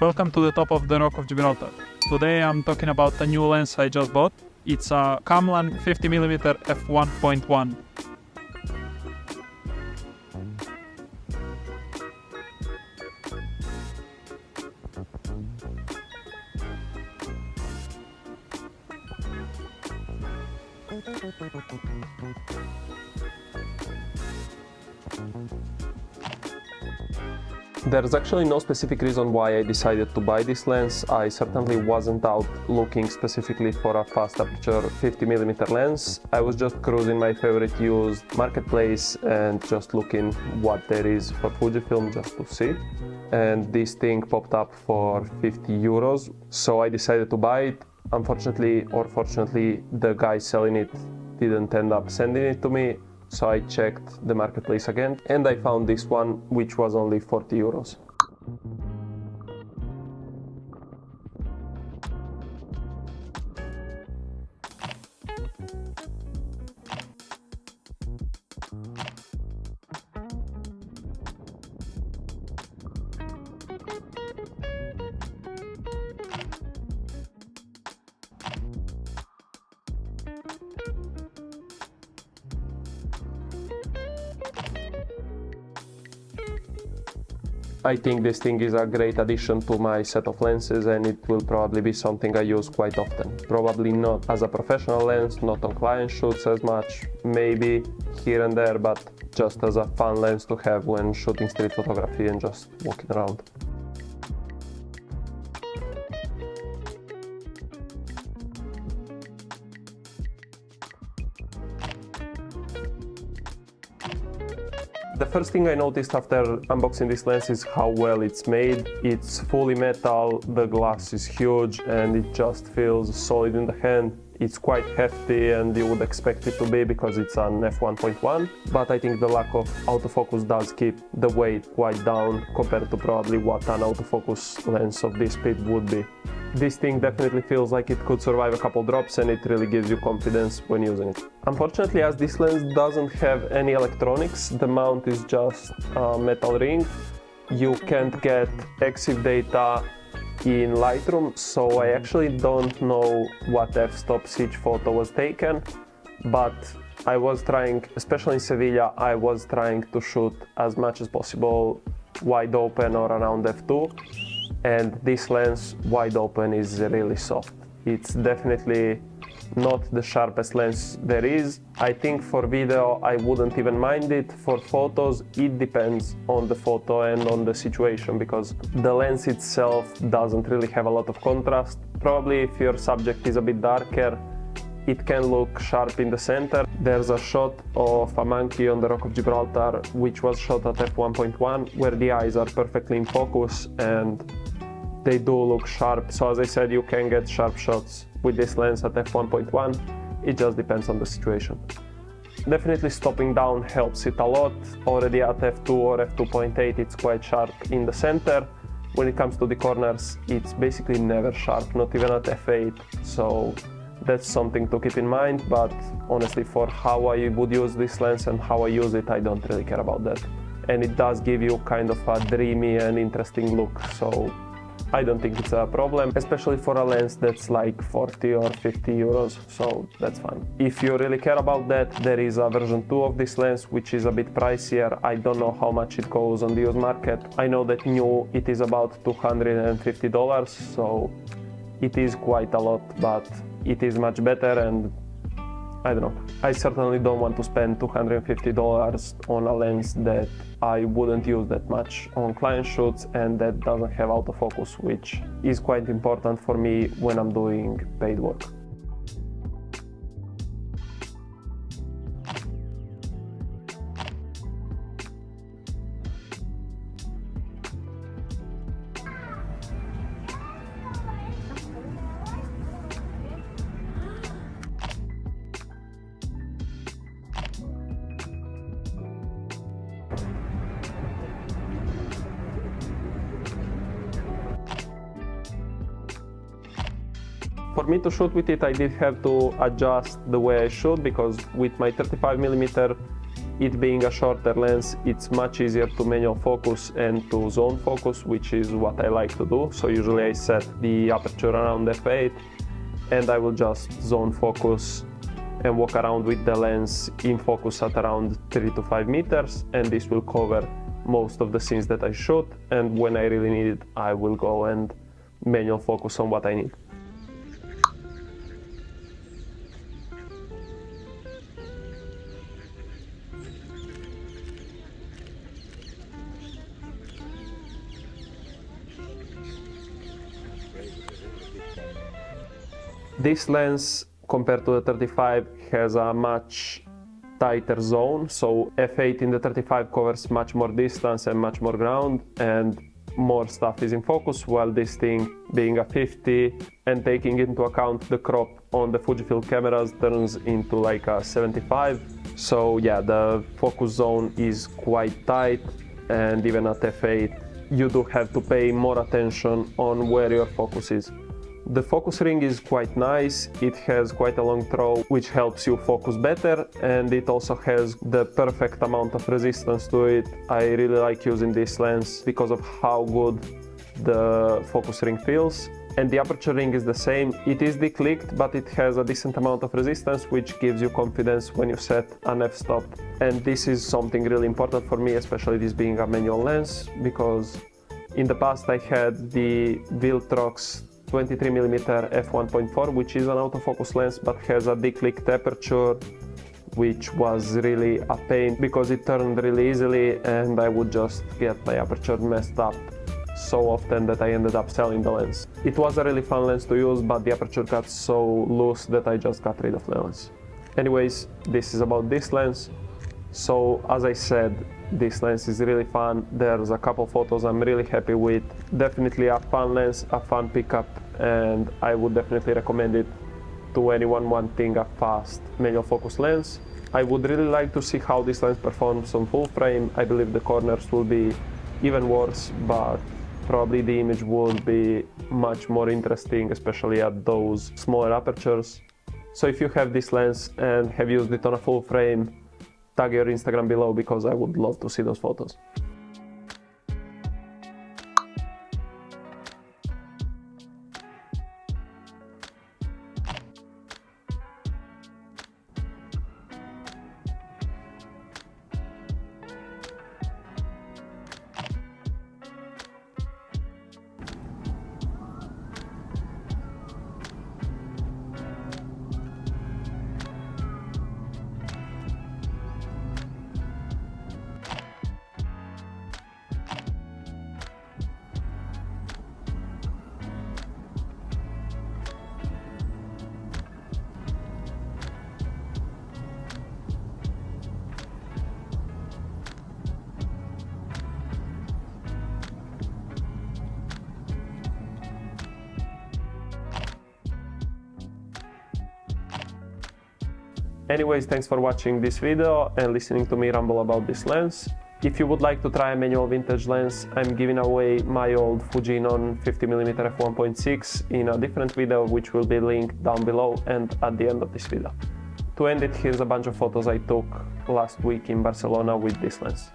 Welcome to the top of the rock of Gibraltar. Today I'm talking about a new lens I just bought. It's a Camlan 50mm f1.1. There's actually no specific reason why I decided to buy this lens. I certainly wasn't out looking specifically for a fast aperture 50mm lens. I was just cruising my favorite used marketplace and just looking what there is for Fujifilm just to see. And this thing popped up for 50 euros. So I decided to buy it. Unfortunately or fortunately, the guy selling it didn't end up sending it to me. So I checked the marketplace again and I found this one, which was only 40 euros. I think this thing is a great addition to my set of lenses and it will probably be something I use quite often. Probably not as a professional lens, not on client shoots as much, maybe here and there, but just as a fun lens to have when shooting street photography and just walking around. The first thing I noticed after unboxing this lens is how well it's made. It's fully metal, the glass is huge and it just feels solid in the hand. It's quite hefty and you would expect it to be because it's an f1.1, but I think the lack of autofocus does keep the weight quite down compared to probably what an autofocus lens of this speed would be. This thing definitely feels like it could survive a couple drops and it really gives you confidence when using it. Unfortunately, as this lens doesn't have any electronics, the mount is just a metal ring. You can't get EXIF data in Lightroom, so I actually don't know what f-stops each photo was taken, but I was trying, especially in Seville, I was trying to shoot as much as possible wide open or around f2. And this lens wide open is really soft. It's definitely not the sharpest lens there is. I think for video I wouldn't even mind it. For photos it depends on the photo and on the situation because the lens itself doesn't really have a lot of contrast. Probably if your subject is a bit darker, it can look sharp in the center. There's a shot of a monkey on the rock of Gibraltar which was shot at f1.1 where the eyes are perfectly in focus and they do look sharp. So as I said, you can get sharp shots with this lens at f1.1. It just depends on the situation. Definitely stopping down helps it a lot. Already at f2 or f2.8 it's quite sharp in the center. When it comes to the corners, it's basically never sharp, not even at f8. So that's something to keep in mind, but honestly for how I would use this lens and how I use it, I don't really care about that. And it does give you kind of a dreamy and interesting look, so I don't think it's a problem, especially for a lens that's like 40 or 50 euros, so that's fine. If you really care about that, there is a version 2 of this lens, which is a bit pricier. I don't know how much it goes on the used market. I know that new it is about $250, so it is quite a lot, but it is much better and I don't know. I certainly don't want to spend $250 on a lens that I wouldn't use that much on client shoots and that doesn't have autofocus, which is quite important for me when I'm doing paid work. For me to shoot with it, I did have to adjust the way I shoot because with my 35mm it being a shorter lens, it's much easier to manual focus and to zone focus, which is what I like to do. So usually I set the aperture around f8 and I will just zone focus and walk around with the lens in focus at around 3 to 5 meters, and this will cover most of the scenes that I shoot, and when I really need it, I will go and manual focus on what I need. This lens, compared to the 35, has a much tighter zone, so f8 in the 35 covers much more distance and much more ground, and more stuff is in focus, while this thing, being a 50 and taking into account the crop on the Fujifilm cameras, turns into like a 75. So yeah, the focus zone is quite tight, and even at f8 you do have to pay more attention on where your focus is. The focus ring is quite nice, it has quite a long throw which helps you focus better, and it also has the perfect amount of resistance to it. I really like using this lens because of how good the focus ring feels. And the aperture ring is the same, it is declicked, but it has a decent amount of resistance which gives you confidence when you set an f-stop. And this is something really important for me, especially this being a manual lens, because in the past I had the Viltrox 23mm f1.4, which is an autofocus lens but has a declicked aperture, which was really a pain because it turned really easily and I would just get my aperture messed up so often that I ended up selling the lens. It was a really fun lens to use, but the aperture got so loose that I just got rid of the lens. Anyways, this is about this lens. So as I said, this lens is really fun. There's a couple photos I'm really happy with. Definitely a fun lens, a fun pickup, and I would definitely recommend it to anyone wanting a fast manual focus lens. I would really like to see how this lens performs on full frame. I believe the corners will be even worse, but probably the image would be much more interesting, especially at those smaller apertures. So if you have this lens and have used it on a full frame, tag your Instagram below because I would love to see those photos. Anyways, thanks for watching this video and listening to me ramble about this lens. If you would like to try a manual vintage lens, I'm giving away my old Fujinon 50mm f1.6 in a different video, which will be linked down below and at the end of this video. To end it, here's a bunch of photos I took last week in Barcelona with this lens.